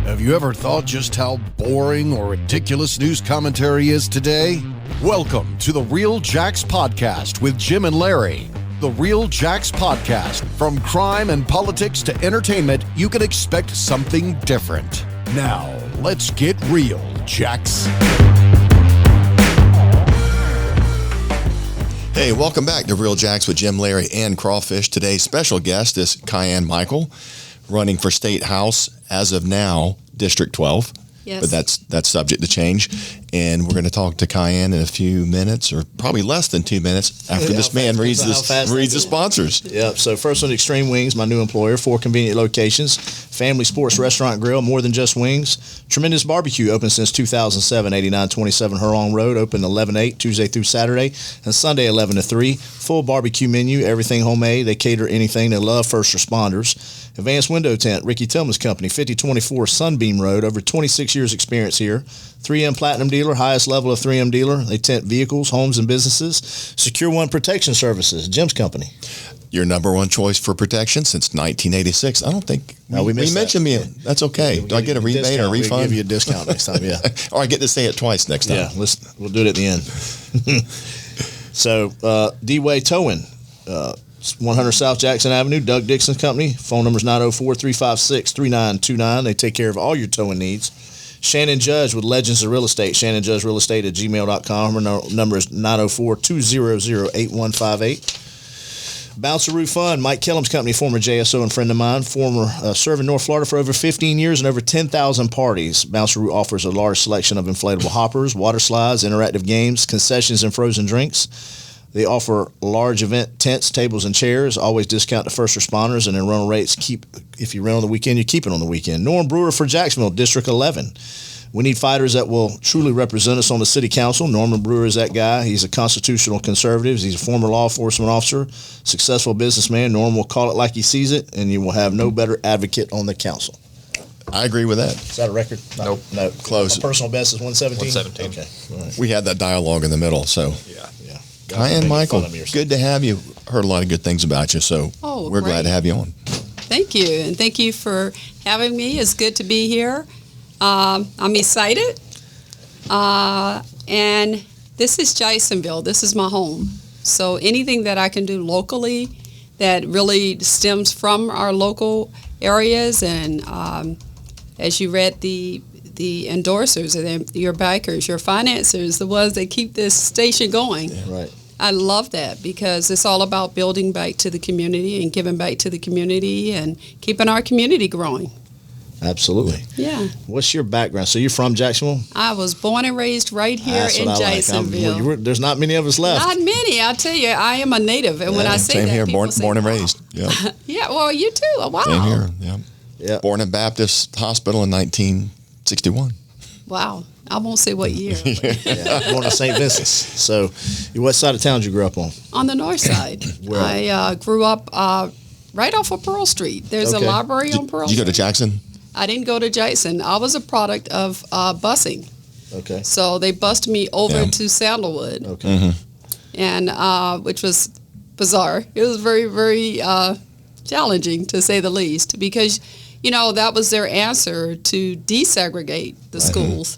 Have you ever thought just how boring or ridiculous news commentary is today? Welcome to the Real Jacks Podcast with Jim and Larry. The Real Jacks Podcast. From crime and politics to entertainment, you can expect something different. Now, let's get real, Jacks. Hey, welcome back to Real Jacks with Jim, Larry, and Crawfish. Today's special guest is Kiyan Michael, running for State House as of now, District 12. Yes. But that's subject to change. And we're going to talk to Kiyan in a few minutes, or probably less than 2 minutes, after this man reads the sponsors. Yep. So first one, Extreme Wings, my new employer, 4 convenient locations, family sports restaurant grill, more than just wings. Tremendous Barbecue, open since 2007, 8927 Hurlong Road, open 11-8, Tuesday through Saturday, and Sunday 11-3. Full barbecue menu, everything homemade. They cater anything. They love first responders. Advanced Window Tent, Ricky Tillman's company, 5024 Sunbeam Road, over 26 years experience here. 3M Platinum dealer, highest level of 3M dealer. They tent vehicles, homes, and businesses. Secure One Protection Services, Jim's company. Your number one choice for protection since 1986. I don't think we mentioned me. That's okay. Do I get a rebate or a refund? We'll give you a discount next time, yeah. Or I get to say it twice next time. Yeah, we'll do it at the end. So, D-Way Towing, 100 South Jackson Avenue, Doug Dixon's company. Phone number is 904-356-3929. They take care of all your towing needs. Shannon Judge with Legends of Real Estate, shannonjudgerealestate@gmail.com. Her number is 904-200-8158. Bouncer Roof Fund, Mike Kellum's company, former JSO and friend of mine, serving North Florida for over 15 years and over 10,000 parties. Bouncer Roof offers a large selection of inflatable hoppers, water slides, interactive games, concessions, and frozen drinks. They offer large event tents, tables, and chairs. Always discount to first responders, and then rental rates if you rent on the weekend, you keep it on the weekend. Norm Brewer for Jacksonville, District 11. We need fighters that will truly represent us on the city council. Norman Brewer is that guy. He's a constitutional conservative. He's a former law enforcement officer, successful businessman. Norm will call it like he sees it, and you will have no better advocate on the council. I agree with that. Is that a record? Nope. No. Close. My personal best is 117? 117. Okay. All right. We had that dialogue in the middle, so. Yeah. Kiyan Michael, good to have you. Heard a lot of good things about you, so we're glad to have you on. Thank you, and thank you for having me. It's good to be here. I'm excited, and this is Jasonville. This is my home. So anything that I can do locally that really stems from our local areas, and as you read the endorsers, and your backers, your financiers, the ones that keep this station going. Yeah, right. I love that because it's all about building back to the community and giving back to the community and keeping our community growing. Absolutely. Yeah. What's your background? So you're from Jacksonville? I was born and raised right here in Jasonville. There's not many of us left. Not many. I'll tell you, I am a native. And when I say same that, here, people born and raised. Yeah. Yeah, well, you too. Wow. Same here, yeah. Yeah. Born in Baptist Hospital in 1961. Wow. I won't say what year. Yeah, born in St. Vincent's. So, what side of town did you grow up on? On the north side. Where? I grew up right off of Pearl Street. There's a library on Pearl Street. Did you go to Jackson? I didn't go to Jackson. I was a product of busing. Okay. So they bused me over to Sandalwood. Okay. Mm-hmm. And which was bizarre. It was very, very challenging, to say the least, because, that was their answer to desegregate the schools.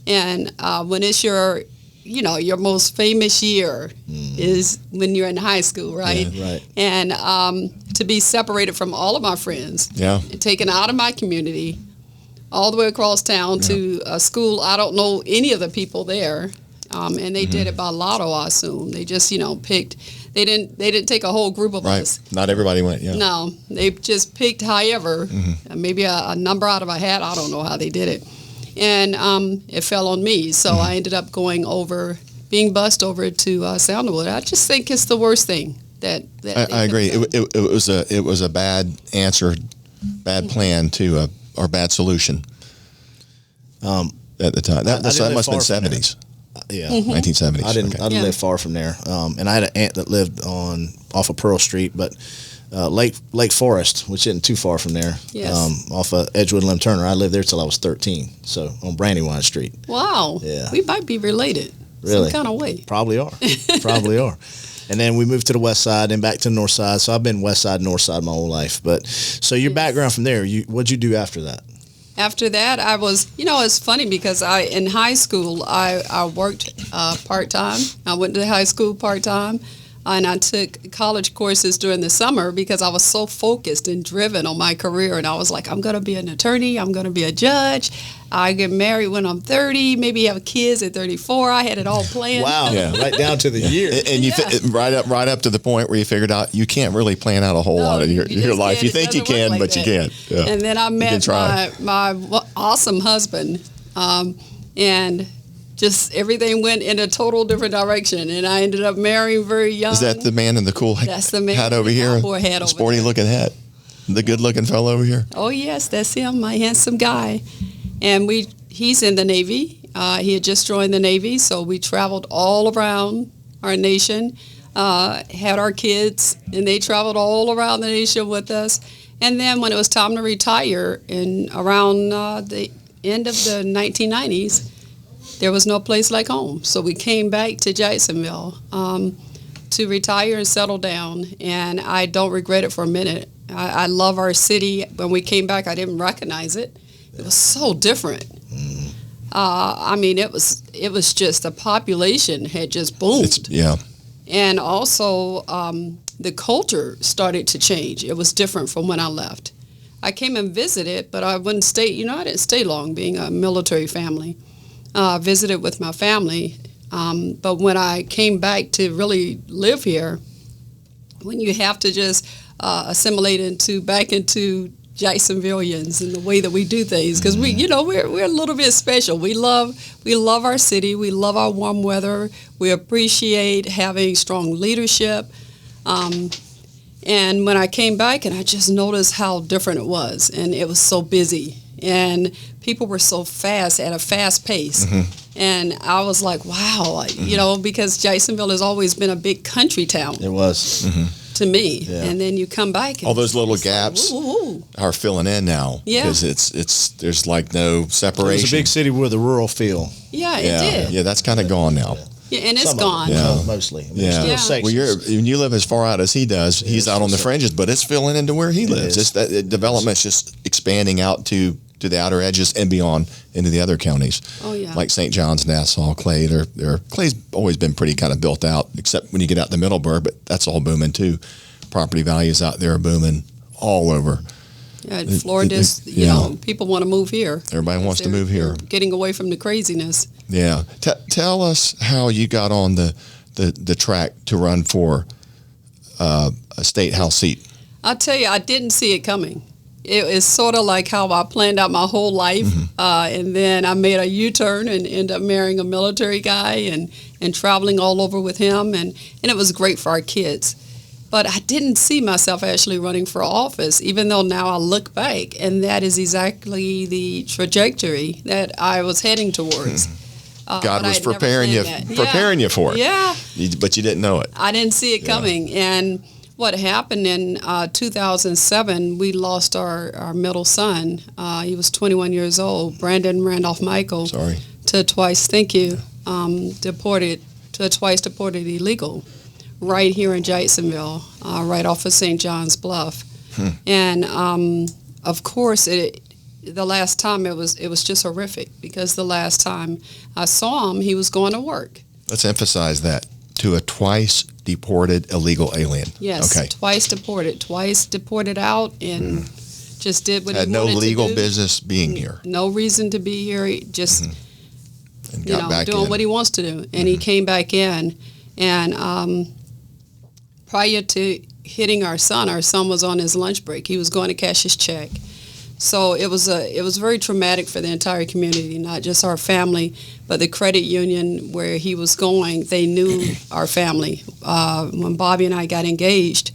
And when it's your most famous year is when you're in high school, right? Yeah, right. And to be separated from all of my friends, and taken out of my community, all the way across town to a school I don't know any of the people there, and they did it by lotto, I assume. They just picked. They didn't take a whole group of us. Not everybody went. Yeah. No, they just picked however, maybe a number out of a hat. I don't know how they did it. And it fell on me, so I ended up being bused over to Sandalwood. I just think it's the worst thing that I agree. It was a bad answer, bad plan to or bad solution. At the time, that must have been 70s. Yeah, 1970s. I didn't live far from there, and I had an aunt that lived off of Pearl Street, but Lake Forest, which isn't too far from there, off of Edgewood and Lim Turner. I lived there till I was 13, so on Brandywine Street. Wow. Yeah. We might be related. Really? Some kind of way. Probably are. Probably are. And then we moved to the west side and back to the north side. So I've been west side, north side my whole life. But so your background from there, what'd you do after that? after that, I was, it's funny because in high school, I worked part-time. I went to high school part-time, and I took college courses during the summer because I was so focused and driven on my career. And I was like, I'm going to be an attorney. I'm going to be a judge. I get married when I'm 30, maybe have kids at 34. I had it all planned. Wow, right down to the year. And you right up to the point where you figured out you can't really plan out a whole lot of your life. You think you can, like but you can't. Yeah. And then I met my awesome husband, and just everything went in a total different direction, and I ended up marrying very young. Is that the man in the cool That's the man hat over here? The sporty looking hat. The good looking fellow over here? Oh, yes, that's him, my handsome guy. And he's in the Navy. He had just joined the Navy, so we traveled all around our nation, had our kids, and they traveled all around the nation with us. And then when it was time to retire, around the end of the 1990s, there was no place like home. So we came back to Jacksonville to retire and settle down, and I don't regret it for a minute. I love our city. When we came back, I didn't recognize it. It was so different. I mean, it was just the population had just boomed. And also the culture started to change. It was different from when I left. I came and visited, but I wouldn't stay. I didn't stay long, being a military family. Visited with my family, but when I came back to really live here, when you have to just assimilate back into Jacksonvillians and the way that we do things, because we're a little bit special. We love our city. We love our warm weather. We appreciate having strong leadership. And when I came back, and I just noticed how different it was, and it was so busy, and people were so fast, at a fast pace. And I was like, wow, because Jacksonville has always been a big country town. It was. To me. Yeah. And then you come back. And all those little gaps are filling in now. Yeah. Because there's like no separation. It was a big city with a rural feel. Yeah, it did. Yeah, that's kind of gone now. Yeah, and it's gone. Mostly. Well, when you live as far out as he does, he's out on the fringes, but it's filling into where he lives. It's that development's just expanding out to the outer edges and beyond into the other counties. Oh, yeah. Like St. John's, Nassau, Clay. Clay's always been pretty kind of built out, except when you get out to Middleburg, but that's all booming too. Property values out there are booming all over. Yeah, Florida, people want to move here. Everybody wants to move here. Getting away from the craziness. Yeah. Tell us how you got on the track to run for a state house seat. I'll tell you, I didn't see it coming. It is sort of like how I planned out my whole life, and then I made a U-turn and ended up marrying a military guy and traveling all over with him, and it was great for our kids. But I didn't see myself actually running for office, even though now I look back, and that is exactly the trajectory that I was heading towards. God was preparing you for it. Yeah. But you didn't know it. I didn't see it coming, and what happened in 2007, we lost our middle son. He was 21 years old, Brandon Randolph Michael. Sorry. To twice deported illegal, right here in Jacksonville, right off of St. John's Bluff. And of course, the last time it was just horrific, because the last time I saw him, he was going to work. Let's emphasize that. To a twice deported illegal alien. Yes, okay. Twice deported out, and just did what he wanted to do. Had no legal business being here. No reason to be here. He just and got back doing in. what he wants to do. And he came back in, and prior to hitting our son was on his lunch break. He was going to cash his check. So it was very traumatic for the entire community, not just our family, but the credit union where he was going. They knew our family. When Bobby and I got engaged,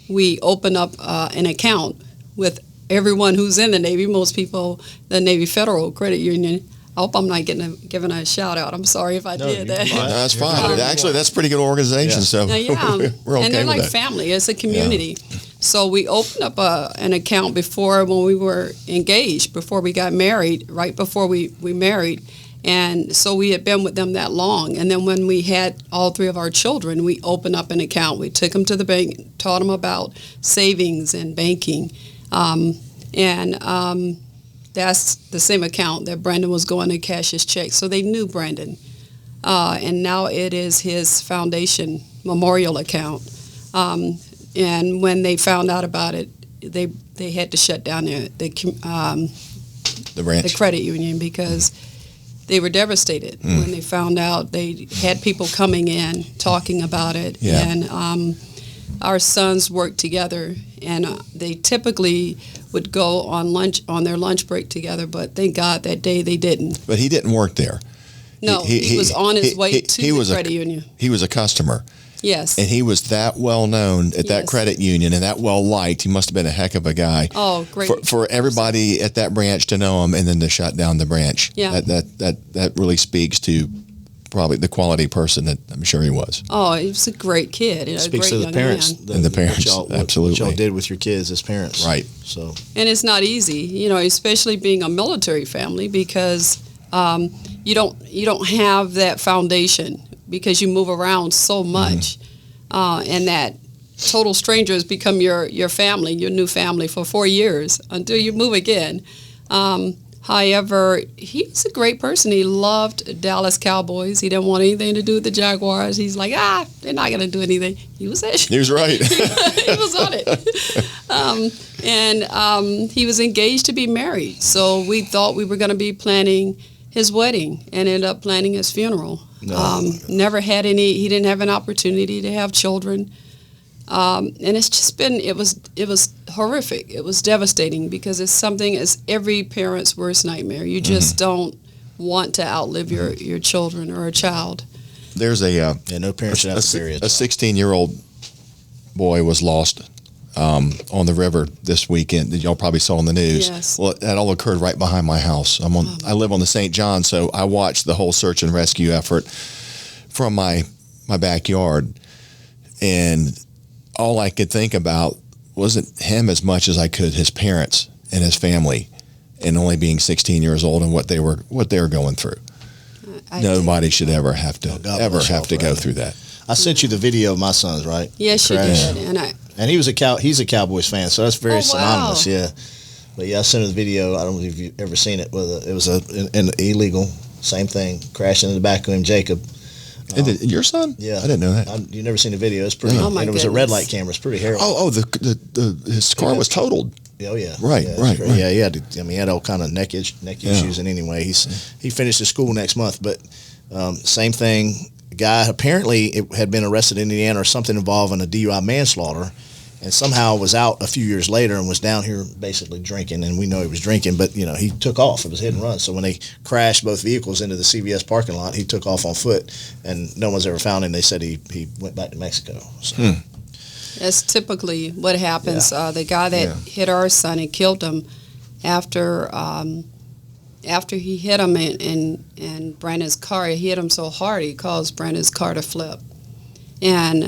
we opened up an account with everyone who's in the Navy. Most people, the Navy Federal Credit Union. I hope I'm not giving a shout out. I'm sorry if I did that. No, that's fine. Actually, that's a pretty good organization. So we're okay and they're like with that. Family. It's a community. Yeah. So we opened up an account when we were engaged, before we got married, right before we married. And so we had been with them that long. And then when we had all three of our children, we opened up an account. We took them to the bank, taught them about savings and banking. that's the same account that Brandon was going to cash his check. So they knew Brandon. And now it is his foundation memorial account. And when they found out about it, they had to shut down the branch, the credit union, because they were devastated when they found out. They had people coming in talking about it, and our sons worked together, and they typically would go on their lunch break together, but thank God that day they didn't. But he didn't work there. No, he was on his way to the credit union. He was a customer. Yes. And he was that well known at that credit union and that well liked. He must have been a heck of a guy. Oh, great. For everybody at that branch to know him and then to shut down the branch. Yeah. That really speaks to probably the quality person that I'm sure he was. Oh, he was a great kid. It speaks to the parents. And the parents, absolutely. What y'all did with your kids as parents. Right. So. And it's not easy, especially being a military family, because you don't have that foundation, because you move around so much, and that total strangers become your family, your new family for 4 years until you move again. However, he's a great person. He loved Dallas Cowboys. He didn't want anything to do with the Jaguars. He's like, they're not going to do anything. He was there. He was right. He was on it. And he was engaged to be married. So we thought we were going to be planning his wedding and ended up planning his funeral. Never had he didn't have an opportunity to have children. And it's just it was horrific. It was devastating, because it's every parent's worst nightmare. You just don't want to outlive your children or a child. There's no parents should have to bury it. A 16-year-old boy was lost on the river this weekend that y'all probably saw on the news. Yes. Well, that all occurred right behind my house. I live on the St. John, so I watched the whole search and rescue effort from my backyard, and all I could think about wasn't him as much as I could his parents and his family, and only being 16 years old and what they were going through. Nobody should ever have to go through that. I sent you the video of my sons, right? Yes, you did. And he's a Cowboys fan, so that's very synonymous. Yeah, but I sent him the video. I don't know if you've ever seen it. It was an illegal, same thing, crashing in the back of him, Jacob. Your son? Yeah, I didn't know that. You never seen the video? It's pretty. Oh my and it was a red light camera. It's pretty harrowing. His car was totaled. Oh yeah, right. Yeah, he had all kind of neck issues, and anyway, he finished his school next month. But same thing. Guy apparently had been arrested in Indiana or something involving a DUI manslaughter, and somehow was out a few years later and was down here basically drinking. And we know he was drinking, but he took off. It was hit and run. So when they crashed both vehicles into the CVS parking lot, he took off on foot, and no one's ever found him. They said he went back to Mexico. So. That's typically what happens. The guy that hit our son and killed him, after he hit him in Brandon's car, he hit him so hard he caused Brandon's car to flip. And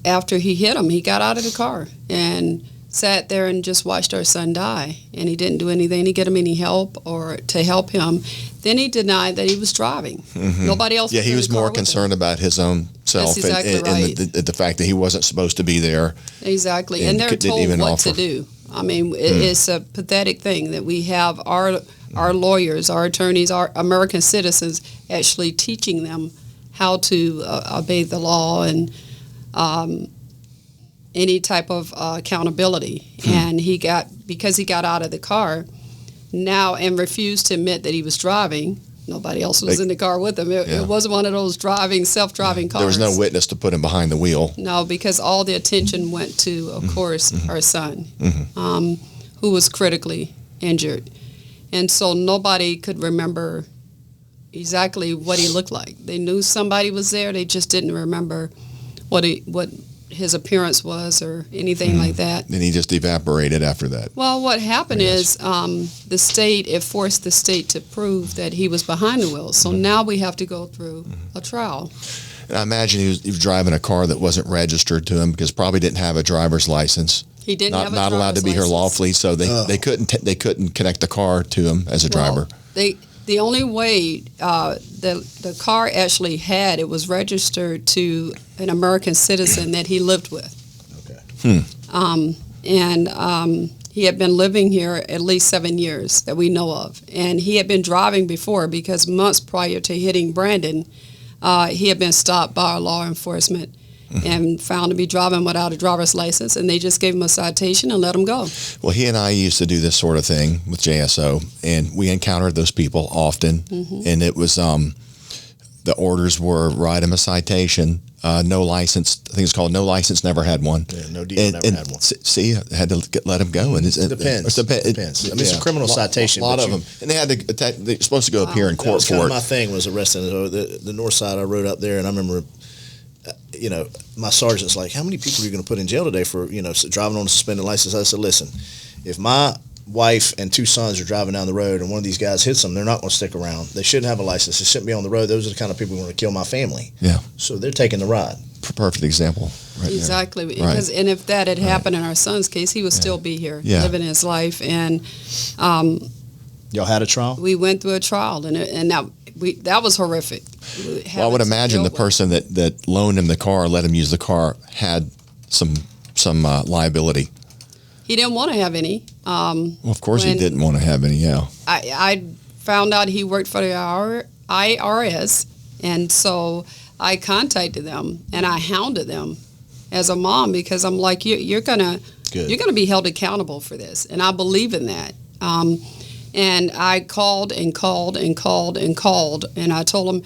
after he hit him, he got out of the car and sat there and just watched our son die. And he didn't do anything to get him any help or to help him. Then he denied that he was driving. Nobody else was in the car. He was more concerned about his own self. That's exactly right. And the fact that he wasn't supposed to be there. Exactly. And they're told what to do. I mean, it's a pathetic thing that we have our lawyers, our attorneys, our American citizens actually teaching them how to obey the law and any type of accountability. And because he got out of the car now and refused to admit that he was driving. Nobody else was in the car with him. It wasn't one of those self-driving cars. There was no witness to put him behind the wheel. No, because all the attention went to, of course, our son, who was critically injured. And so nobody could remember exactly what he looked like. They knew somebody was there. They just didn't remember what his appearance was or anything like that. Then he just evaporated after that. Well, what happened is it forced the state to prove that he was behind the wheel. So now we have to go through a trial. And I imagine he was driving a car that wasn't registered to him because probably didn't have a driver's license. He didn't have a not allowed to be here lawfully, so they couldn't connect the car to him as a driver. The only way the car actually it was registered to an American citizen that he lived with. Okay. And He had been living here at least 7 years that we know of. And he had been driving before because months prior to hitting Brandon, he had been stopped by our law enforcement and found to be driving without a driver's license. And they just gave him a citation and let him go. Well, he and I used to do this sort of thing with JSO, and we encountered those people often. And it was the orders were write him a citation, no license. I think it's called no license, never had one. Yeah, no deal, never had one. See, I had to let him go. And It depends. Depends. I mean, it's a criminal citation. A lot of them. And they had to, they're supposed to go appear in court for it. My thing was arresting the north side. I rode up there, and I remember, my sergeant's like, how many people are you going to put in jail today for, driving on a suspended license? I said, listen, if my wife and 2 sons are driving down the road and one of these guys hits them, they're not going to stick around. They shouldn't have a license. They shouldn't be on the road. Those are the kind of people who want to kill my family. Yeah. So they're taking the ride. Perfect example. Right Exactly. there. Because, and if that had happened in our son's case, he would still be here, living his life. And y'all had a trial? we went through a trial, and that was horrific. Well, I would imagine the person that loaned him the car, let him use the car, had some liability. He didn't want to have any. Well, of course he didn't want to have any, yeah. I found out he worked for the IRS, and so I contacted them and I hounded them as a mom because I'm like, you're gonna be held accountable for this, and I believe in that. And I called and called and called and called, and I told him,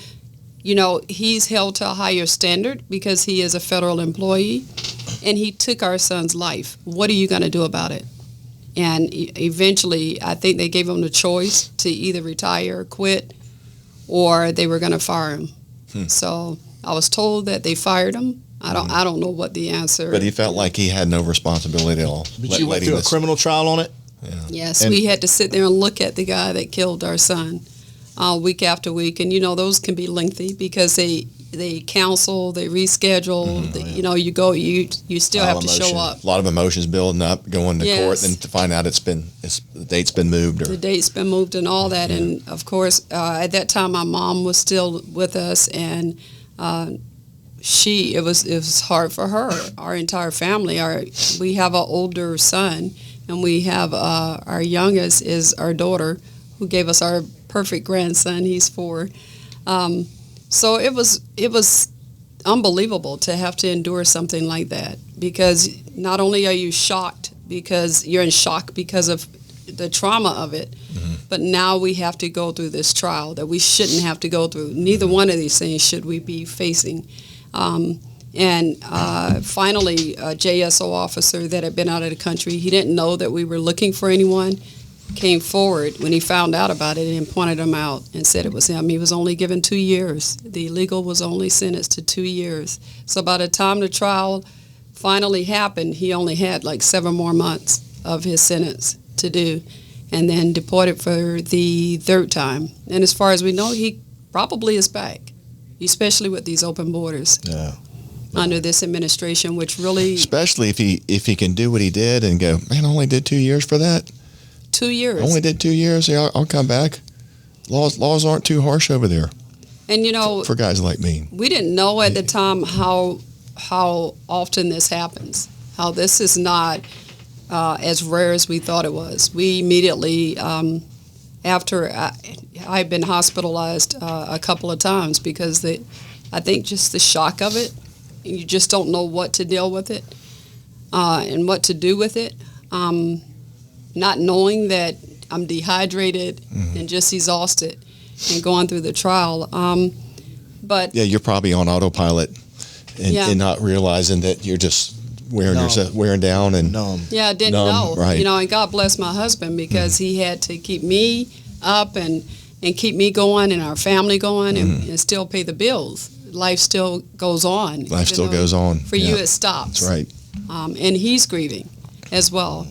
he's held to a higher standard because he is a federal employee, and he took our son's life. What are you going to do about it? And eventually, I think they gave him the choice to either retire or quit, or they were going to fire him. So I was told that they fired him. I don't know what the answer. But he felt like he had no responsibility at all. But you went through a criminal trial on it? Yeah. Yes, we had to sit there and look at the guy that killed our son week after week. And, those can be lengthy because they counsel, they reschedule, you still have to show up. A lot of emotions building up, going to court, and to find out the date's been moved. The date's been moved and all that. And, of course, at that time, my mom was still with us, and it was hard for her, our entire family. We have an older son, and we have our youngest is our daughter, who gave us our perfect grandson. He's 4. So it was unbelievable to have to endure something like that, because not only are you shocked because you're in shock because of the trauma of it, but now we have to go through this trial that we shouldn't have to go through. Neither one of these things should we be facing. And finally, a JSO officer that had been out of the country, he didn't know that we were looking for anyone, came forward when he found out about it and pointed him out and said it was him. He was only given 2 years. The illegal was only sentenced to 2 years. So by the time the trial finally happened, he only had like 7 more months of his sentence to do, and then deported for the 3rd time. And as far as we know, he probably is back, especially with these open borders. Yeah. Under this administration, which really... Especially if he can do what he did and go, man, I only did 2 years for that. 2 years. I only did 2 years. Yeah, I'll come back. Laws aren't too harsh over there. And for guys like me, we didn't know at the time how often this happens. How this is not as rare as we thought it was. We immediately, after I've been hospitalized a couple of times because I think just the shock of it. You just don't know what to deal with it and what to do with it. Not knowing that I'm dehydrated and just exhausted and going through the trial. But yeah, you're probably on autopilot and not realizing that you're just wearing down and numb. Yeah, I didn't know. Right. And God bless my husband because he had to keep me up and keep me going and our family going and still pay the bills. Life still goes on. Life still goes on. For you, it stops. That's right. And he's grieving as well.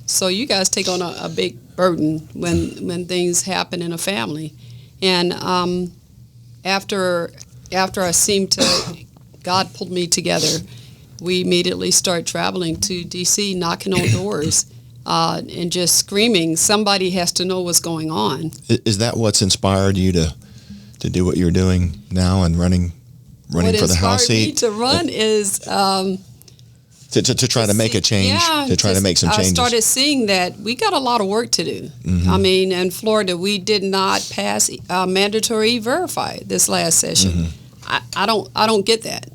So you guys take on a big burden when things happen in a family. And after I seemed to, God pulled me together, we immediately start traveling to D.C., knocking on doors and just screaming, somebody has to know what's going on. Is that what's inspired you to do what you're doing now and running for the House seat? What inspired me to run is to try to make a change, to try to make some changes. I started seeing that we got a lot of work to do. I mean, in Florida, we did not pass mandatory verify this last session. I don't get that.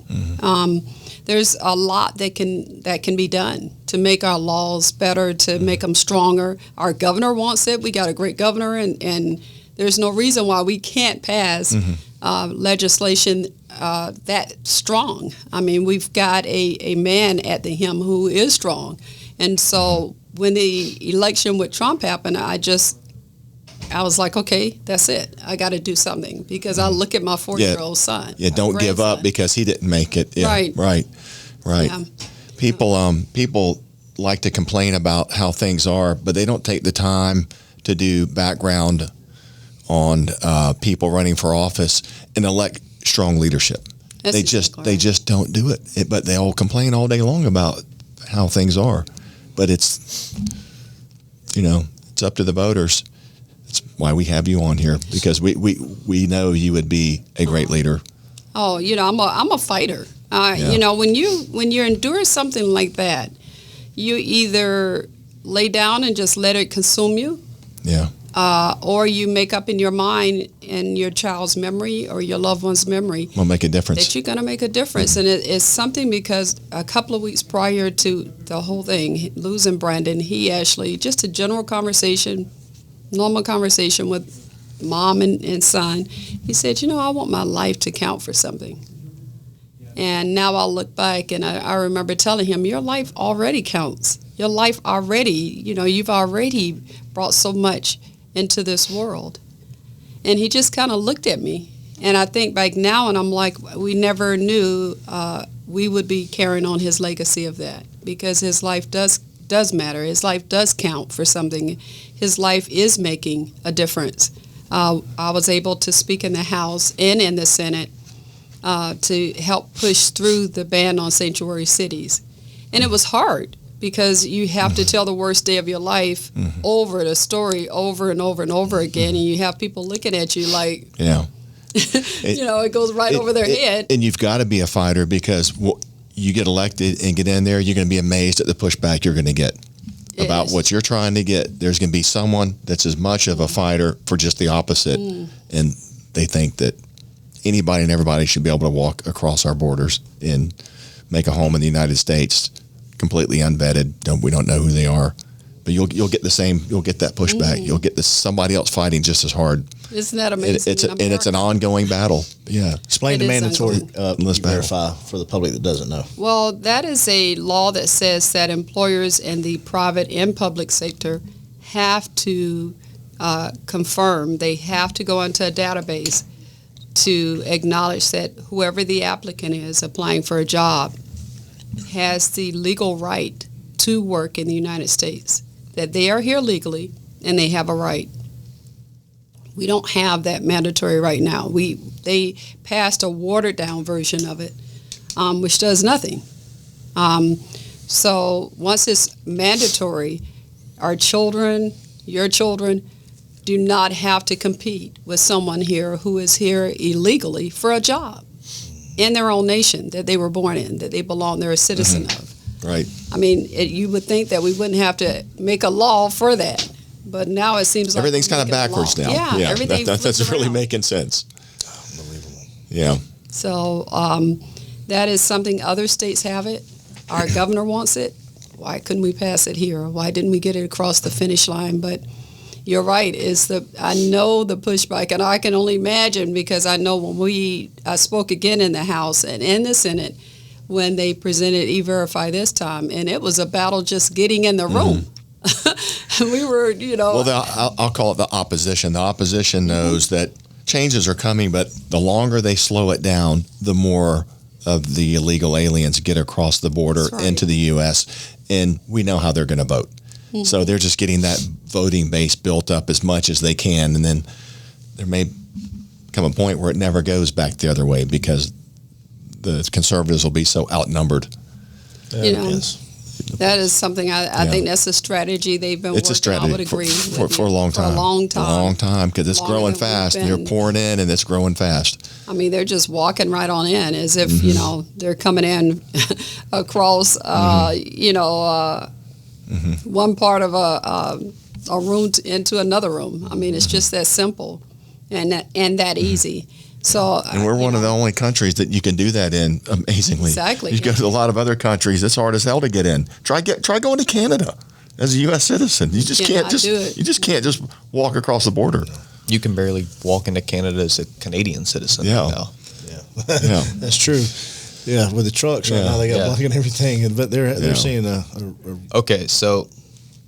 There's a lot that can be done to make our laws better, to make them stronger. Our governor wants it. We got a great governor, and there's no reason why we can't pass legislation that strong. I mean, we've got a man at the helm who is strong. And so when the election with Trump happened, I was like, okay, that's it. I got to do something, because I look at my 4-year-old son. Yeah, don't give up because he didn't make it. Yeah, right. Yeah. People like to complain about how things are, but they don't take the time to do background on people running for office and elect strong leadership. They just don't do it. But they all complain all day long about how things are. But it's up to the voters. That's why we have you on here, because we know you would be a great leader. Oh, I'm a fighter. When you endure something like that, you either lay down and just let it consume you. Yeah. Or you make up in your mind and your child's memory or your loved one's memory. Will make a difference. That you're going to make a difference. And it's something, because a couple of weeks prior to the whole thing, losing Brandon, he actually, just a general conversation, normal conversation with mom and son, he said, I want my life to count for something. And now I'll look back and I remember telling him, your life already counts. Your life already, you've already brought so much into this world. And he just kind of looked at me. And I think back now and I'm like, we never knew we would be carrying on his legacy of that, because his life does matter. His life does count for something. His life is making a difference. I was able to speak in the House and in the Senate to help push through the ban on sanctuary cities. And it was hard, because you have to tell the worst day of your life over the story over and over and over again, and you have people looking at you like, it goes right over their head. And you've got to be a fighter, because you get elected and get in there, you're going to be amazed at the pushback you're going to get about what you're trying to get. There's going to be someone that's as much of a fighter for just the opposite, and they think that anybody and everybody should be able to walk across our borders and make a home in the United States completely unvetted. We don't know who they are, but you'll get the same. You'll get that pushback. You'll get somebody else fighting just as hard. Isn't that amazing? It's an ongoing battle. Yeah. Explain the mandatory verify for the public that doesn't know. Well, that is a law that says that employers in the private and public sector have to confirm. They have to go into a database to acknowledge that whoever the applicant is applying for a job has the legal right to work in the United States, that they are here legally and they have a right. We don't have that mandatory right now. They passed a watered down version of it, which does nothing. So once it's mandatory, our children, your children, do not have to compete with someone here who is here illegally for a job in their own nation that they were born in, that they belong, they're a citizen of. Right. I mean, you would think that we wouldn't have to make a law for that, but now it seems like everything's kind of backwards now. Yeah, everything that's really around. making sense. Unbelievable. Yeah. So that is something, other states have it. Our governor wants it. Why couldn't we pass it here? Why didn't we get it across the finish line? But you're right. I know the pushback, and I can only imagine, because I know when I spoke again in the House and in the Senate when they presented E-Verify this time, and it was a battle just getting in the room. We were, Well, I'll call it the opposition. The opposition knows that changes are coming, but the longer they slow it down, the more of the illegal aliens get across the border into the U.S., and we know how they're going to vote. So they're just getting that voting base built up as much as they can, and then there may come a point where it never goes back the other way, because the conservatives will be so outnumbered. Yes. That is something I think that's a strategy they've been It's working a strategy on. I would agree for a long time. For a long time. A long time, because it's Longer growing than we've fast. And been. they're pouring in, and it's growing fast. I mean, they're just walking right on in as if, you know, they're coming in across, one part of a room into another room. I mean, it's just that simple and that easy. So, And we're one of the only countries that you can do that in, amazingly. Exactly. You go to a lot of other countries, it's hard as hell to get in. Try going to Canada as a U.S. citizen. You just can't do it. You just can't just walk across the border. You can barely walk into Canada as a Canadian citizen. Yeah. Now. Yeah. That's true. Yeah, with the trucks right now, they got blocking everything, but they're seeing a Okay, so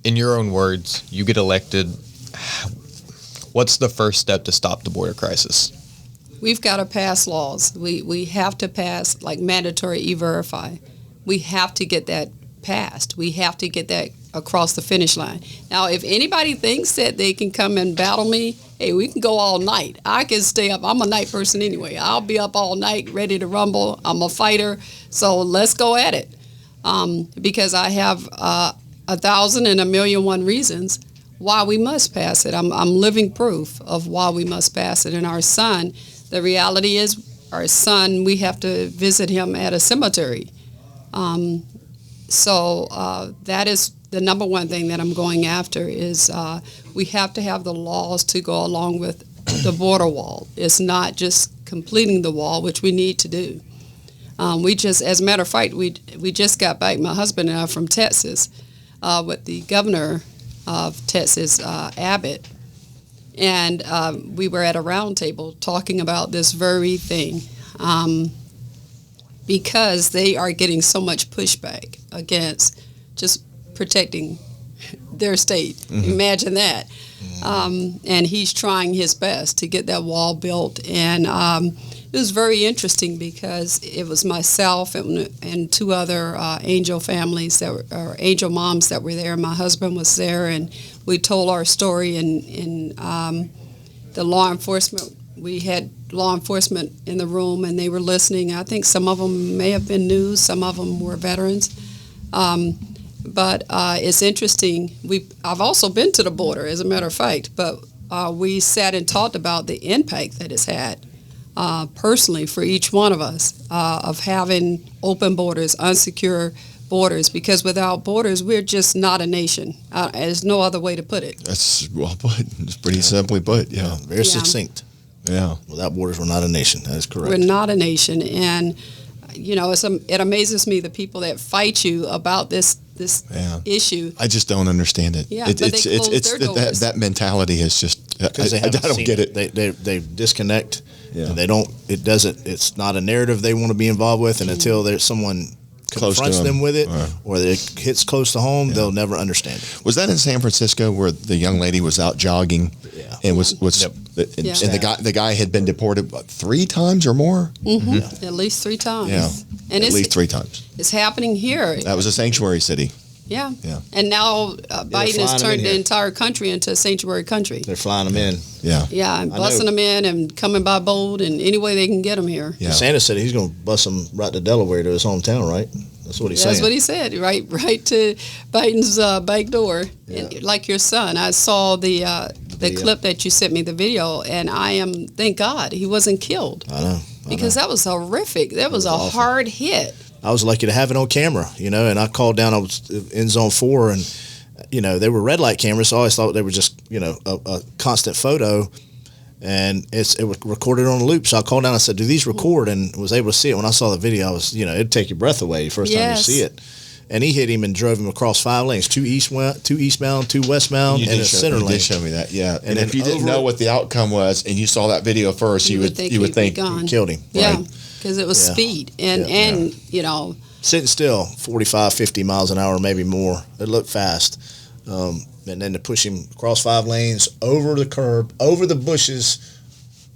in your own words, you get elected. What's the first step to stop the border crisis? We've got to pass laws. We have to pass like mandatory E-Verify. We have to get that passed. We have to get that across the finish line. Now, if anybody thinks that they can come and battle me, hey, we can go all night. I can stay up. I'm a night person anyway. I'll be up all night ready to rumble. I'm a fighter. So let's go at it. Because I have 1,001 reasons why we must pass it. I'm living proof of why we must pass it. And our son, the reality is our son, we have to visit him at a cemetery. So that is the number one thing that I'm going after is we have to have the laws to go along with the border wall. It's not just completing the wall, which we need to do. We just, as a matter of fact, we just got back, my husband and I, from Texas with the governor of Texas, Abbott. And we were at a round table talking about this very thing because they are getting so much pushback against just protecting their state. Mm-hmm. Imagine that. And he's trying his best to get that wall built. And it was very interesting because it was myself and two other angel families or angel moms that were there. My husband was there, and we told our story. And the law enforcement, we had law enforcement in the room, and they were listening. I think some of them may have been new, some of them were veterans. But it's interesting. I've also been to the border, as a matter of fact, but we sat and talked about the impact that it's had personally for each one of us of having open borders, unsecure borders, because without borders, we're just not a nation. There's no other way to put it. That's well put. It's pretty simply put, yeah. Very succinct. Yeah. Without borders, we're not a nation. That is correct. We're not a nation. And, you know, it amazes me the people that fight you about this issue. I just don't understand it. Yeah, but they close their doors. That mentality is just, because I don't get it. They disconnect. Yeah. And they don't. It's not a narrative they want to be involved with, and until there's someone confronts them with it, or it hits close to home, they'll never understand it. Was that in San Francisco where the young lady was out jogging and was Yep. and the guy had been deported 3 times or more? Mm-hmm. Yeah. At least 3 times. Yeah, and at least 3 times. It's happening here. That was a sanctuary city. Yeah. Yeah. And now Biden has turned the entire country into a sanctuary country. They're flying them in. Yeah. Yeah, and busing them in and coming by boat and any way they can get them here. Yeah. Sanders said he's going to bus them right to Delaware to his hometown, right? That's what he's saying. That's what he said, right to Biden's back door. Yeah. And like your son, I saw the clip that you sent me, the video, and thank God he wasn't killed. I know. Because that was horrific. That was a awful. hard hit. I was lucky to have it on camera, and I called down. I was in zone 4, and they were red light cameras, so I always thought they were just a constant photo, and it was recorded on a loop. So I called down. I said, "Do these record?" And was able to see it. When I saw the video, I was it'd take your breath away the first time you see it. And he hit him and drove him across 5 lanes, 2 eastbound, 2 westbound, and a center lane. You did show me that, yeah. And then if you didn't know what the outcome was, and you saw that video first, you would think he killed him. Yeah. Right? Because it was speed and sitting still 45, 50 miles an hour, maybe more. It looked fast. And then to push him across 5 lanes, over the curb, over the bushes,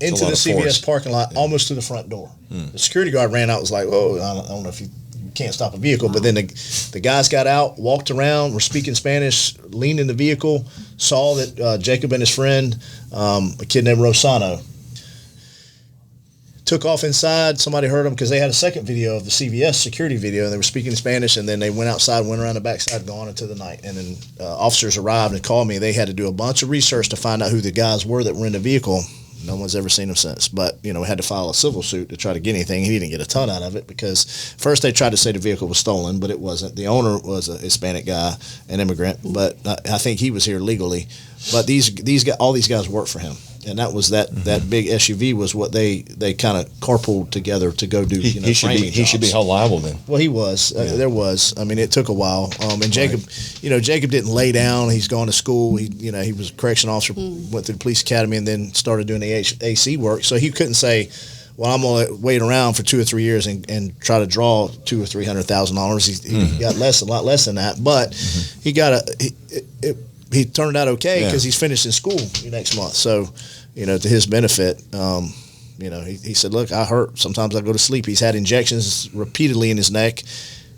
into the CVS parking lot, almost to the front door. The security guard ran out, was like, "Whoa, I don't know if you can't stop a vehicle." But then the guys got out, walked around, were speaking Spanish, leaned in the vehicle, saw that Jacob and his friend, a kid named Rosano, took off inside. Somebody heard them because they had a second video of the CVS security video, and they were speaking Spanish, and then they went outside, went around the backside, gone into the night. And then officers arrived and called me. They had to do a bunch of research to find out who the guys were that were in the vehicle. No one's ever seen him since. But, we had to file a civil suit to try to get anything. He didn't get a ton out of it because first they tried to say the vehicle was stolen, but it wasn't. The owner was a Hispanic guy, an immigrant, but I think he was here legally. But all these guys worked for him. And that was that big SUV was what they kind of carpooled together to go do. He should be held liable then. Well, he was. There was. I mean, it took a while. And Jacob, Jacob didn't lay down. He's gone to school. He was a correction officer, went through the police academy, and then started doing the AC work. So he couldn't say, well, I'm going to wait around for 2 or 3 years and try to draw $200,000 or $300,000. He got a lot less than that, but he got he turned out okay because he's finishing school next month. So, to his benefit, he said, look, I hurt. Sometimes I go to sleep. He's had injections repeatedly in his neck.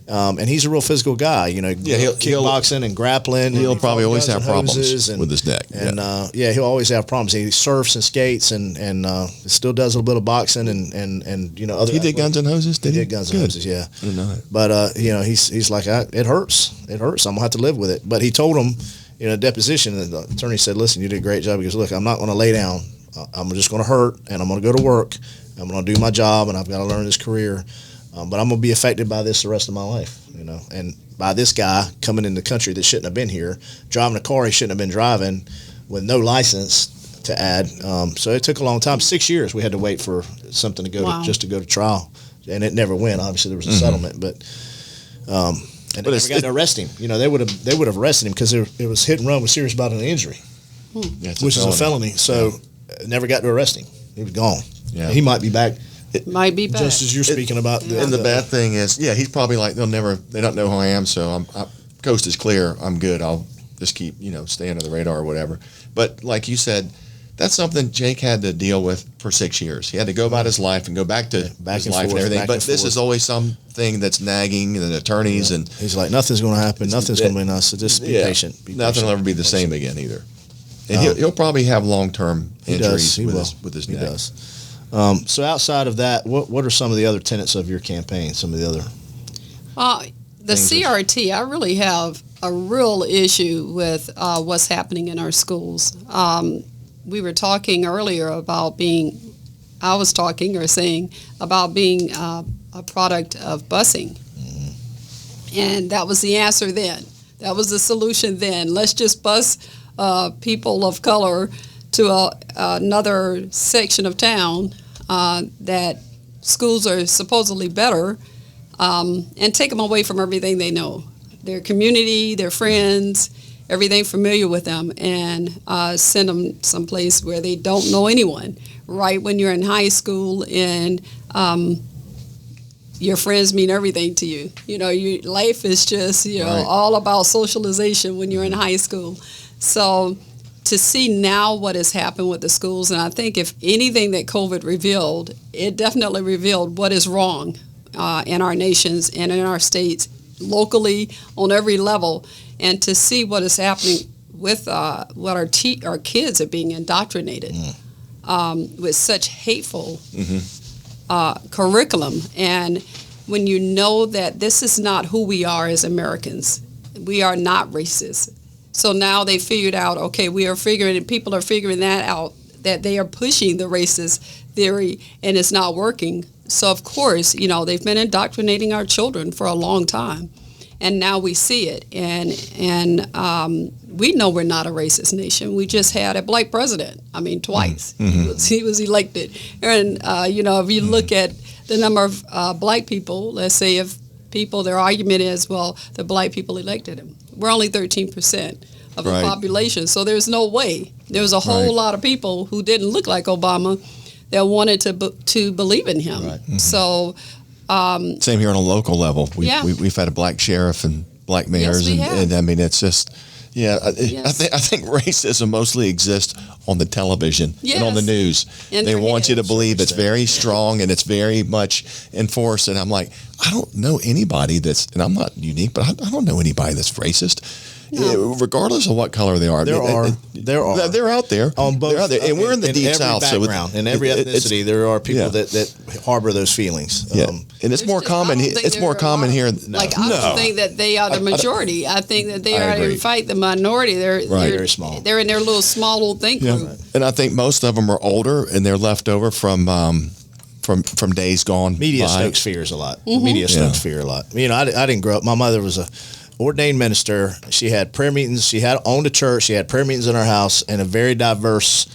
And he's a real physical guy, kickboxing and grappling. He'll probably always have problems with his neck. And he'll always have problems. He surfs and skates and still does a little bit of boxing and other. He did Guns and Hoses. He did Guns and Hoses, yeah. I didn't know that. But he's like, it hurts. It hurts. I'm gonna have to live with it. But he told him, in a deposition, and the attorney said, listen, you did a great job. He goes, look, I'm not going to lay down. I'm just going to hurt, and I'm going to go to work. I'm going to do my job, and I've got to learn this career. But I'm going to be affected by this the rest of my life, and by this guy coming in the country that shouldn't have been here, driving a car he shouldn't have been driving with no license to add. So it took a long time. 6 years we had to wait for something to go to go to trial, and it never went. Obviously, there was a settlement, but and they never got to arrest him. They would have arrested him because it was hit and run with serious bodily injury, which is a felony. So never got to arrest him. He was gone. Yeah. He might be back. Might be back. Just as you're speaking about. And the bad thing is, he's probably like, they don't know who I am, so coast is clear. I'm good. I'll just keep, stay under the radar or whatever. But like you said, that's something Jake had to deal with for 6 years. He had to go about his life and go back to his life and everything. But this is always something that's nagging and attorneys and he's like, nothing's going to happen. Nothing's going to be nice. So just be patient. Nothing will ever be the same again either. And he'll probably have long-term injuries with his neck. He does. So outside of that, what are some of the other tenets of your campaign? Some of the other. The CRT, I really have a real issue with what's happening in our schools. We were talking earlier about saying about being a product of busing. Mm-hmm. And that was the answer then. That was the solution then. Let's just bus people of color to another section of town that schools are supposedly better and take them away from everything they know, their community, their friends, everything familiar with them, and send them someplace where they don't know anyone. Right when you're in high school and your friends mean everything to you. Life is just, all about socialization when you're in high school. So to see now what has happened with the schools, and I think if anything that COVID revealed, it definitely revealed what is wrong in our nations and in our states, locally, on every level, and to see what is happening with what our kids are being indoctrinated with such hateful curriculum. And when you know that this is not who we are as Americans, we are not racist. So now they figured out, people are figuring that out, that they are pushing the racist theory and it's not working. So of course, they've been indoctrinating our children for a long time. And now we see it. And we know we're not a racist nation. We just had a black president, twice. Mm-hmm. He was elected. And, if you look at the number of black people, let's say if their argument is, well, the black people elected him. We're only 13% of the population, so there's no way. There's a whole lot of people who didn't look like Obama that wanted to believe in him. Right. Mm-hmm. So same here on a local level. We've had a black sheriff and black mayors, and it's just. Yeah, I think racism mostly exists on the television and on the news. They want you to believe it's very strong and it's very much enforced. And I'm like, I don't know anybody and I'm not unique, but I don't know anybody that's racist. regardless of what color they are. There are. They're out there. On both, they're out there. And we're in the deep every South. Background, in every ethnicity, there are people that harbor those feelings. Yeah. And it's more common. It's more common here. Like, I don't think that they are the majority. I think that they are in fight the minority. They're very small. They're in their little small little think group. And I think most of them are older, and they're left over from days gone. Media by. stokes fears a lot. Media stokes fear a lot. You know, I didn't grow up. My mother was a ordained minister. She had prayer meetings. She had owned a church. She had prayer meetings in her house, and a very diverse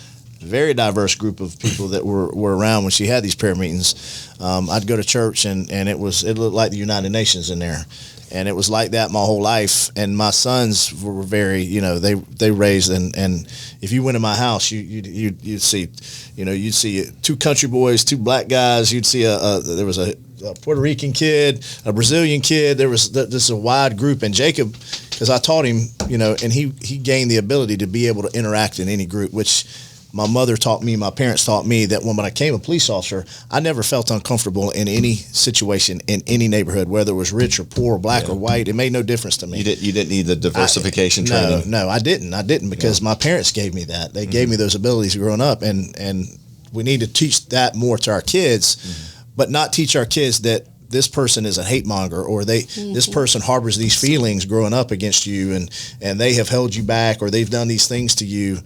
group of people that were around when she had these prayer meetings. I'd go to church, and it looked like the United Nations in there. And it was like that my whole life. And my sons were very, they raised, and if you went in my house, you'd see, you'd see two country boys, two black guys. You'd see there was a Puerto Rican kid, a Brazilian kid. There was this is a wide group. And Jacob, because I taught him, and he gained the ability to be able to interact in any group, which my mother taught me, my parents taught me, that when I became a police officer, I never felt uncomfortable in any situation in any neighborhood, whether it was rich or poor, black or white. It made no difference to me. You didn't need the diversification training. No, I didn't because my parents gave me that. They gave me those abilities growing up, and we need to teach that more to our kids, but not teach our kids that this person is a hate monger, or this person harbors these feelings growing up against you, and they have held you back, or they've done these things to you,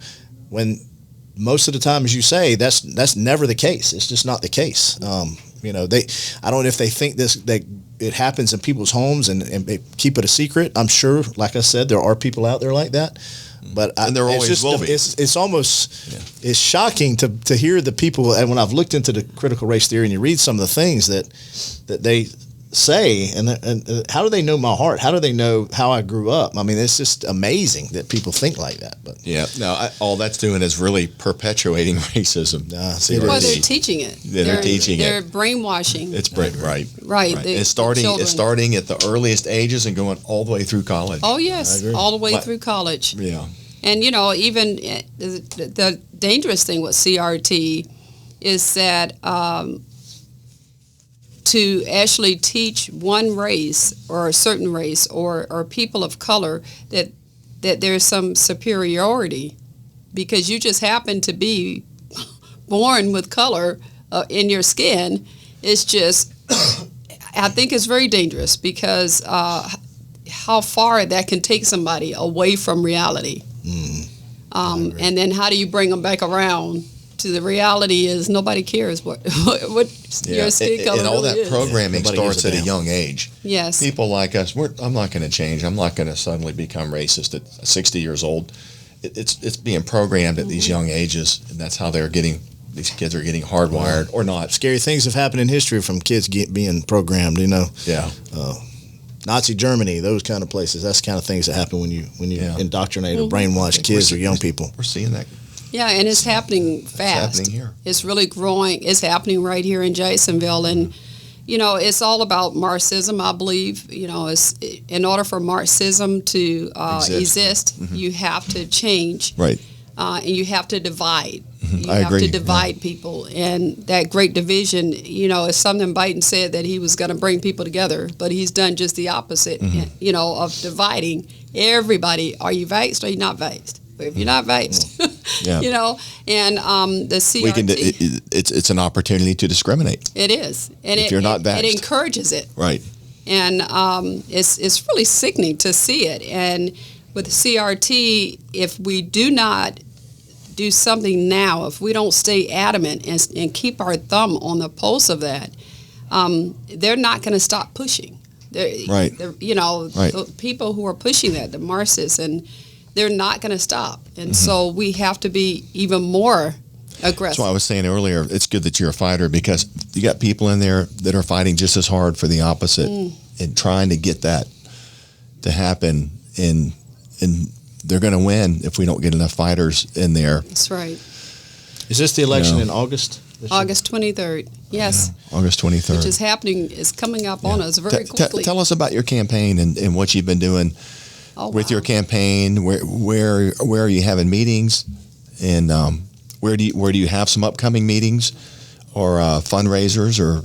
when most of the time, as you say, that's never the case. It's just not the case. I don't know if they think that it happens in people's homes and they keep it a secret. I'm sure, like I said, there are people out there like that. But and there always will be. It's almost it's shocking to hear the people. And when I've looked into the critical race theory and you read some of the things that they say, and how do they know my heart? How do they know how I grew up? I mean, it's just amazing that people think like that. But all that's doing is really perpetuating racism. Well, they're teaching it. They're teaching They're it. brainwashing. It's right. It's starting at the earliest ages and going all the way through college. Oh yes, all the way through college. Yeah. And even the dangerous thing with CRT is that to actually teach one race or a certain race or people of color that there's some superiority because you just happen to be born with color in your skin, is just, I think it's very dangerous because how far that can take somebody away from reality. And then how do you bring them back around to the reality is nobody cares what your skin color and all really that is. programming Nobody starts gives at a a damn. young age. Yes. People like us, I'm not going to change. I'm not going to suddenly become racist at 60 years old. It's being programmed at these young ages, and that's how these kids are getting hardwired or not. Scary things have happened in history from kids being programmed. Yeah. Nazi Germany, those kind of places. That's the kind of things that happen when you indoctrinate or brainwash kids or young people. We're seeing that. Yeah, and it's happening fast. It's happening here. It's really growing. It's happening right here in Jasonville. And, it's all about Marxism, I believe. It's, in order for Marxism to exist, you have to change. Right. And you have to divide. You I have agree. to divide people. And that great division, is something Biden said that he was going to bring people together, but he's done just the opposite, of dividing everybody. Are you vaxxed or are you not vaxxed? If you're not vaxxed, and the CRT. It's an opportunity to discriminate. It is. And if you're not vaxxed. It encourages it. Right. And it's really sickening to see it. And with CRT, if we do not do something now, if we don't stay adamant and keep our thumb on the pulse of that, they're not going to stop pushing. Right. The people who are pushing that, the Marxists, and they're not going to stop. And so we have to be even more aggressive. That's why I was saying earlier, it's good that you're a fighter because you got people in there that are fighting just as hard for the opposite and trying to get that to happen. And they're going to win if we don't get enough fighters in there. That's right. Is this the election in August? August 23rd. Yes. Yeah, August 23rd. Which is happening, is coming up on us very quickly. Tell us about your campaign and what you've been doing with your campaign. Where are you having meetings, and where do you have some upcoming meetings or fundraisers, or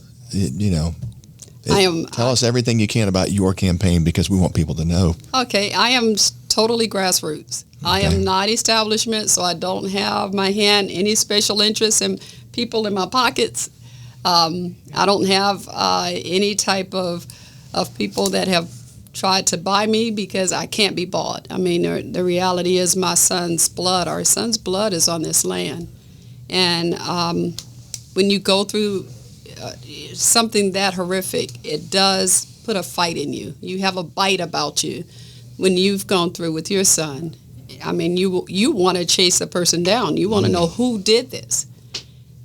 I am. Tell us everything you can about your campaign because we want people to know. Okay, I am totally grassroots. I am not establishment, so I don't have my hand any special interests in people in my pockets. I don't have any type of people that have tried to buy me because I can't be bought. I mean, the reality is our son's blood is on this land. And when you go through something that horrific, it does put a fight in you. You have a bite about you when you've gone through with your son. I mean, you want to chase the person down. You want to know who did this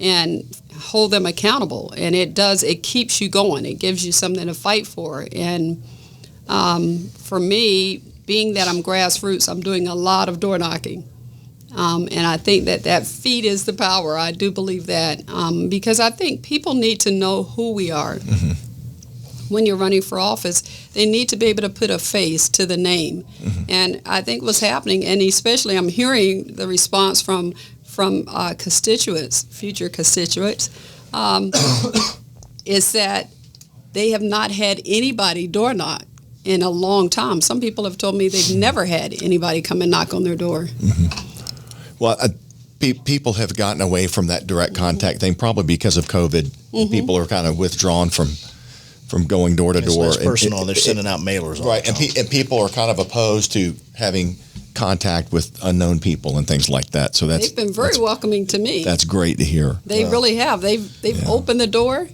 and hold them accountable. And it keeps you going. It gives you something to fight for. And for me, being that I'm grassroots, I'm doing a lot of door knocking. And I think that feet is the power. I do believe that because I think people need to know who we are. Mm-hmm. When you're running for office, they need to be able to put a face to the name. Mm-hmm. And I think what's happening, and especially I'm hearing the response from constituents, future constituents, is that they have not had anybody door knock in a long time. Some people have told me they've never had anybody come and knock on their door. Mm-hmm. Well, people have gotten away from that direct contact thing, probably because of COVID. Mm-hmm. People are kind of withdrawn from going door to door. It's personal. They're sending out mailers. Right, and people are kind of opposed to having contact with unknown people and things like that. So they've been very welcoming to me. That's great to hear. They really have. They've opened the door.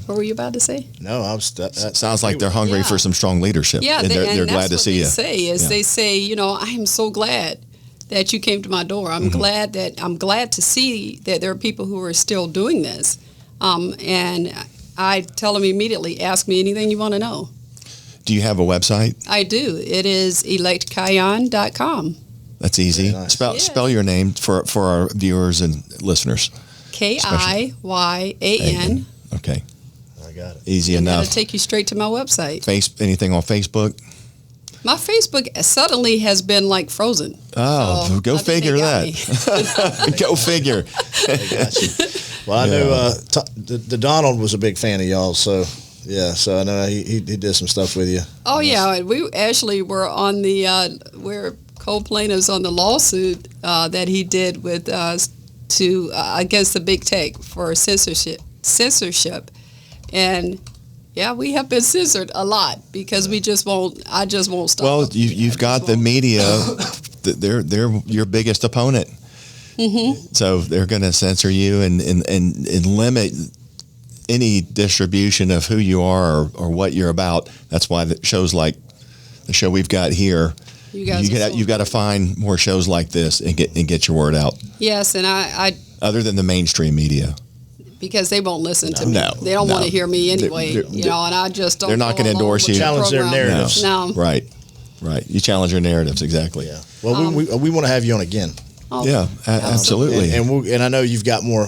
What were you about to say? No, I was. That sounds like they're hungry for some strong leadership. Yeah, and they're glad to see you. They say, I am so glad that you came to my door. I'm mm-hmm. glad to see that there are people who are still doing this, and I tell them immediately, ask me anything you want to know. Do you have a website? I do. It is electkiyan.com. That's easy. Nice. Spell your name for our viewers and listeners. Kiyan. Okay. I got it. Easy enough. That'll take you straight to my website. Anything on Facebook? My Facebook suddenly has been like frozen. Oh, so go figure that. Go figure. I got you. Well, I know the Donald was a big fan of y'all, so yeah. So I know he did some stuff with you. Oh yeah, we actually were on we're co-plaintiffs on the lawsuit that he did with against the big tech for censorship, and yeah, we have been censored a lot because I just won't stop. Well, you've got the media; they're your biggest opponent. Mm-hmm. So they're going to censor you and limit any distribution of who you are or what you're about. That's why the shows like the show we've got here, you've got to find more shows like this and get your word out. Yes, and I other than the mainstream media. Because they won't listen to me. No, they don't want to hear me anyway. And I just don't. They're not going to endorse you. Challenge their narratives. No. Right. You challenge your narratives, exactly. Yeah. Well, we want to have you on again. Oh, yeah, absolutely. And I know you've got more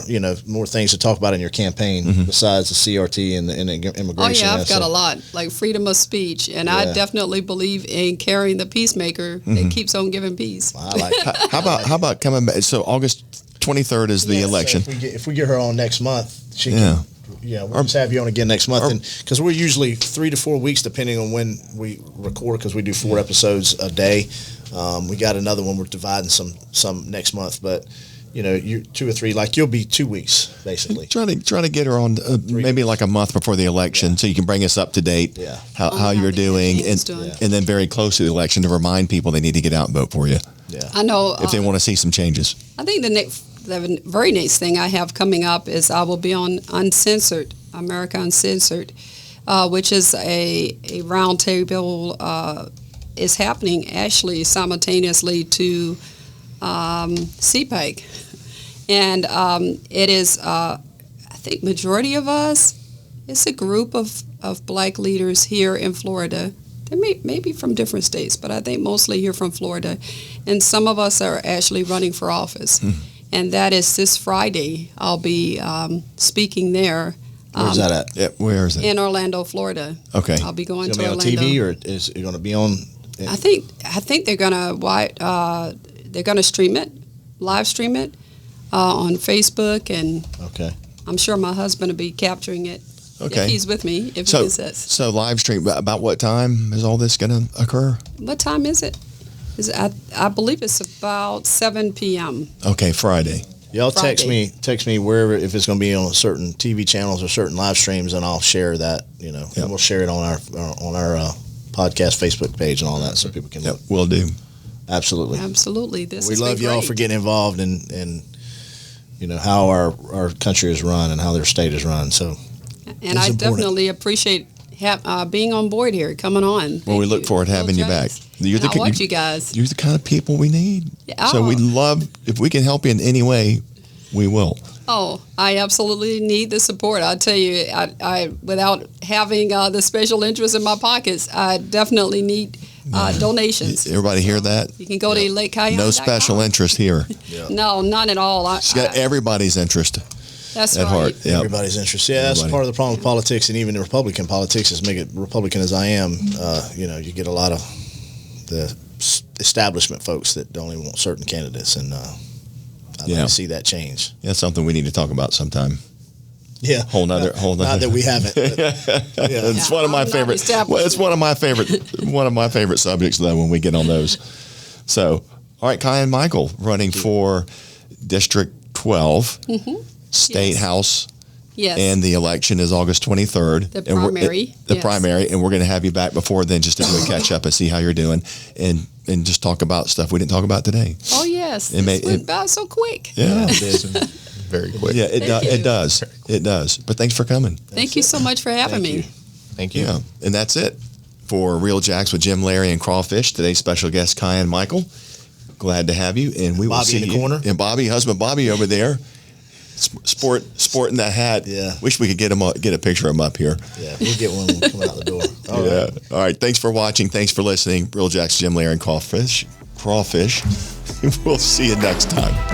things to talk about in your campaign mm-hmm. besides the CRT and the immigration. Oh yeah, I've got a lot, like freedom of speech, and I definitely believe in carrying the peacemaker mm-hmm. that keeps on giving peace. Well, I like that. How about coming back? So August 23rd is the election. So if we get her on next month, she can. Yeah, we'll just have you on again next month, because we're usually 3 to 4 weeks depending on when we record, because we do 4 episodes a day. We got another one we're dividing some next month, but you 2 or 3, like you'll be 2 weeks basically. Try to get her on maybe like a month before the election, so you can bring us up to date. Yeah. How you're doing, and then very close to the election to remind people they need to get out and vote for you. Yeah, I know if they want to see some changes. I think the very next thing I have coming up is I will be on Uncensored, America Uncensored, which is a roundtable. Is happening actually simultaneously to CPAC, and it is I think majority of us. It's a group of black leaders here in Florida. They may be from different states, but I think mostly here from Florida, and some of us are actually running for office. And that is this Friday. I'll be speaking there. Where's that at? Yeah, where is it? In Orlando, Florida. Okay. I'll be going to Orlando. Orlando. On TV, or is it going to be on? I think they're gonna stream it, live stream it on Facebook, and okay. I'm sure my husband will be capturing it. Okay. If he's with me, if So, he says. so live stream, about what time is all this going to occur? What time is it? I believe it's about 7 p.m. Okay, Friday. Y'all text Friday. me wherever, if it's going to be on certain TV channels or certain live streams, and I'll share that, and we'll share it on our podcast Facebook page and all that, so people can Yep, look. will do. Absolutely. Absolutely. This We has love been y'all great. for getting involved in how our country is run and how their state is run. So And It's I important. definitely appreciate being on board here, coming on. Well, we Thank look you. forward to having you back. James. You're And I want you you guys. You're the kind of people we need. Yeah. So we love, if we can help you in any way, we will. Oh, I absolutely need the support. I'll tell you, I without having the special interest in my pockets, I definitely need donations. Everybody hear that? You can go to LakeKiyan.com. No special interest here. No, none at all. She's got everybody's interest That's at right. heart. Yeah. everybody's interest. Yeah, that's Everybody. part of the problem with politics, and even Republican politics, is make it Republican as I am. You get a lot of the establishment folks that don't even want certain candidates, and I'd like to see that change. That's something we need to talk about sometime. Yeah, Whole nother. Not that we haven't. But, yeah. It's one of my I'm not favorite. established. Well, it's one of my favorite subjects though when we get on those. So, all right, Kiyan Michael running for District 12, State Yes. House, Yes. and the election is August 23rd. The And primary, the yes. primary, and we're going to have you back before then just to do a catch up and see how you're doing, and just talk about stuff we didn't talk about today. Oh yes, It may- this went it- by so quick. Yeah, Very quick. yeah, Thank you. it does, it does. But thanks for coming. Thank you so much for having Thank me. you. Thank you. Yeah, and that's it for Real Jacks with Jim, Larry, and Crawfish. Today's special guest, Kiyan Michael. Glad to have you, and we will Bobby see in the you. corner. And Bobby, husband Bobby over there, sporting that hat. Yeah. Wish we could get a picture of him up here. Yeah, we'll get one when we come out the door. All right. All right. Thanks for watching. Thanks for listening. Real Jacks, Jim, Larry, and Crawfish. We'll see you next time.